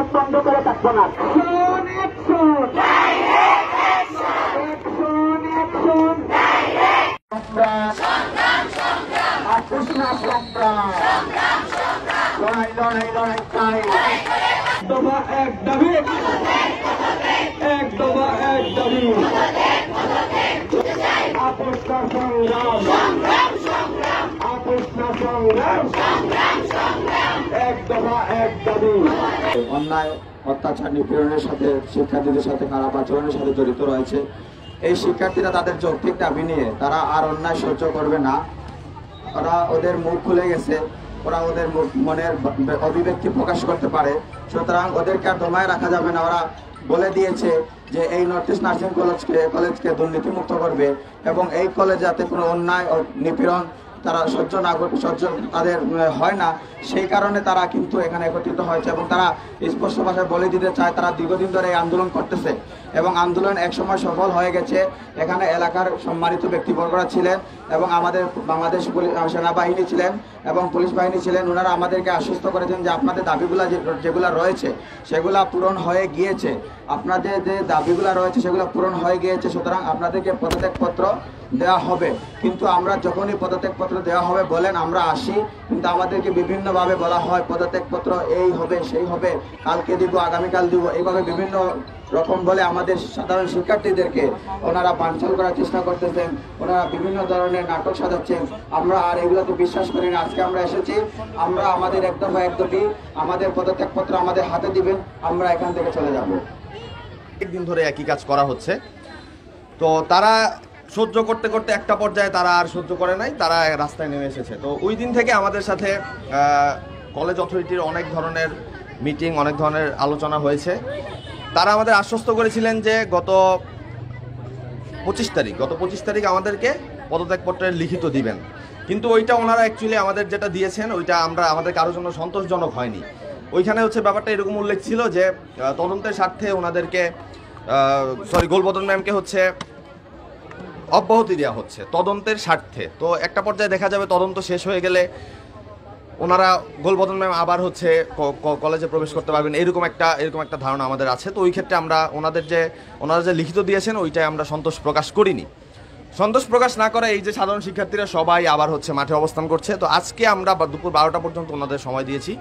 চোখ বন্ধ করে থাকবো না। এক দাবি, এক দফা এক দাবি, আপোষ না সংগ্রাম, আপোষ না সংগ্রাম, এক দফা এক দাবি। অন্যায় অত্যাচার নিপীড়নের সাথে শিক্ষার্থীদের সাথে খারাপ আচরণের সাথে জড়িত রয়েছে। এই শিক্ষার্থীরা তাদের যৌক্তিক দাবি নিয়ে তারা আর অন্যায় সহ্য করবে না। ওরা ওদের মুখ খুলে গেছে, ওরা ওদের মনের অভিব্যক্তি প্রকাশ করতে পারে, সুতরাং ওদেরকে আর দমায় রাখা যাবে না। ওরা বলে দিয়েছে যে এই নর্থ ইস্ট নার্সিং কলেজকে দুর্নীতিমুক্ত করবে এবং এই কলেজ যাতে কোনো অন্যায় ও নিপীড়ন তারা সহ্য তাদের হয় না, সেই কারণে তারা কিন্তু এখানে একত্রিত হয়েছে এবং তারা স্পষ্ট ভাষায় বলে দিতে চায় তারা দীর্ঘদিন ধরে এই আন্দোলন করতেছে এবং আন্দোলন একসময় সফল হয়ে গেছে। এখানে এলাকার সম্মানিত ব্যক্তিবর্গরা ছিলেন এবং আমাদের বাংলাদেশ সেনাবাহিনী ছিলেন এবং পুলিশ বাহিনী ছিলেন। ওনারা আমাদেরকে আশ্বস্ত করেছেন যে আপনাদের দাবিগুলো যেগুলো রয়েছে সেগুলো পূরণ হয়ে গিয়েছে, আপনাদের যে দাবিগুলো রয়েছে সেগুলো পূরণ হয়ে গিয়েছে, সুতরাং আপনাদেরকে পদত্যাগপত্র দেওয়া হবে। কিন্তু আমরা যখনই পদত্যাগপত্র দেওয়া হবে বলেন আমরা আসি, কিন্তু আমাদেরকে বিভিন্নভাবে বলা হয় পদত্যাগপত্র এই হবে সেই হবে, কালকে দিব, আগামীকাল দিব, এইভাবে বিভিন্ন রকম বলে আমাদের সাধারণ শিক্ষার্থীদেরকে ওনারা বানচাল করার চেষ্টা করতেছেন, ওনারা বিভিন্ন ধরনের নাটক সাজাচ্ছেন। আমরা আর এগুলোতে বিশ্বাস করি না। আজকে আমরা এসেছি, আমরা আমাদের এক দফা এক দাবি, আমাদের পদত্যাগপত্র আমাদের হাতে দিবেন, আমরা এখান থেকে চলে যাব। একদিন ধরে একই কাজ করা হচ্ছে, তো তারা সহ্য করতে করতে একটা পর্যায়ে তারা আর সহ্য করে নাই, তারা রাস্তায় নেমে এসেছে। তো ওই দিন থেকে আমাদের সাথে কলেজ অথরিটির অনেক ধরনের মিটিং, অনেক ধরনের আলোচনা হয়েছে। তারা আমাদের আশ্বস্ত করেছিলেন যে গত 25 তারিখ আমাদেরকে পদত্যাগপত্রের লিখিত দিবেন, কিন্তু ওইটা ওনারা অ্যাকচুয়ালি আমাদের যেটা দিয়েছেন ওইটা আমাদের কারোর জন্য সন্তোষজনক হয়নি। ওইখানে হচ্ছে ব্যাপারটা এরকম উল্লেখ ছিল যে তদন্তের স্বার্থে ওনাদেরকে গোলবদন ম্যামকে হচ্ছে অব্যাহতি দেওয়া হচ্ছে তদন্তের স্বার্থে। তো একটা পর্যায়ে দেখা যাবে তদন্ত শেষ হয়ে গেলে ওনারা গোলবদন ম্যাম আবার হচ্ছে কলেজে প্রবেশ করতে পারবেন, এরকম একটা ধারণা আমাদের আছে। তো ওই ক্ষেত্রে ওনারা যে লিখিত দিয়েছেন ওইটাই আমরা সন্তোষ প্রকাশ করিনি। সন্তোষ প্রকাশ না করে এই যে সাধারণ শিক্ষার্থীরা সবাই আবার হচ্ছে মাঠে অবস্থান করছে। তো আজকে আমরা দুপুর 12টা পর্যন্ত ওনাদের সময় দিয়েছি।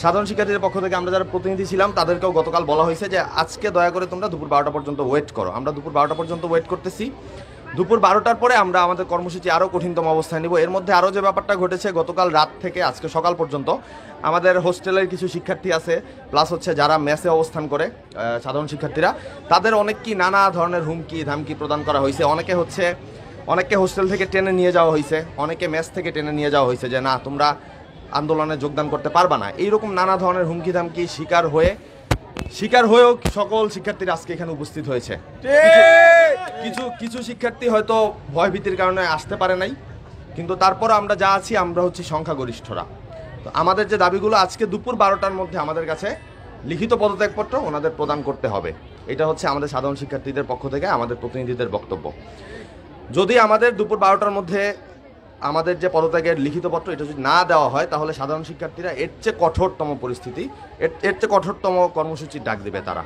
সাধারণ শিক্ষার্থীদের পক্ষ থেকে আমরা যারা প্রতিনিধি ছিলাম তাদেরকেও গতকাল বলা হয়েছে যে আজকে দয়া করে তোমরা দুপুর 12টা পর্যন্ত ওয়েট করো। আমরা দুপুর 12টা পর্যন্ত ওয়েট করতেছি। দুপুর 12টার পরে আমরা আমাদের কর্মসূচি আরও কঠিনতম অবস্থায় নিব। এর মধ্যে আরও যে ব্যাপারটা ঘটেছে, গতকাল রাত থেকে আজকে সকাল পর্যন্ত আমাদের হোস্টেলের কিছু শিক্ষার্থী আছে, প্লাস হচ্ছে যারা মেসে অবস্থান করে সাধারণ শিক্ষার্থীরা, তাদের অনেককেই নানা ধরনের হুমকি ধামকি প্রদান করা হয়েছে। অনেককে হোস্টেল থেকে টেনে নিয়ে যাওয়া হয়েছে, অনেকে মেস থেকে টেনে নিয়ে যাওয়া হয়েছে যে না তোমরা আন্দোলনে যোগদান করতে পারবা না। এইরকম নানা ধরনের হুমকি ধামকি শিকার হয়েও সকল শিক্ষার্থীরা আজকে এখানে উপস্থিত হয়েছে। কিছু শিক্ষার্থী হয়তো ভয়ভীতির কারণে আসতে পারে নাই, কিন্তু তারপর আমরা যা আছি আমরা হচ্ছে সংখ্যাগরিষ্ঠরা। তো আমাদের যে দাবিগুলো আজকে দুপুর 12টার মধ্যে আমাদের কাছে লিখিত পদত্যাগপত্র ওনাদের প্রদান করতে হবে, এটা হচ্ছে আমাদের সাধারণ শিক্ষার্থীদের পক্ষ থেকে আমাদের প্রতিনিধিদের বক্তব্য। যদি আমাদের দুপুর 12টার মধ্যে আমাদের যে পদত্যাগের লিখিত পত্র এটা যদি না দেওয়া হয় তাহলে সাধারণ শিক্ষার্থীরা এর চেয়ে কঠোরতম পরিস্থিতি, এর চেয়ে কঠোরতম কর্মসূচির ডাক দেবে তারা।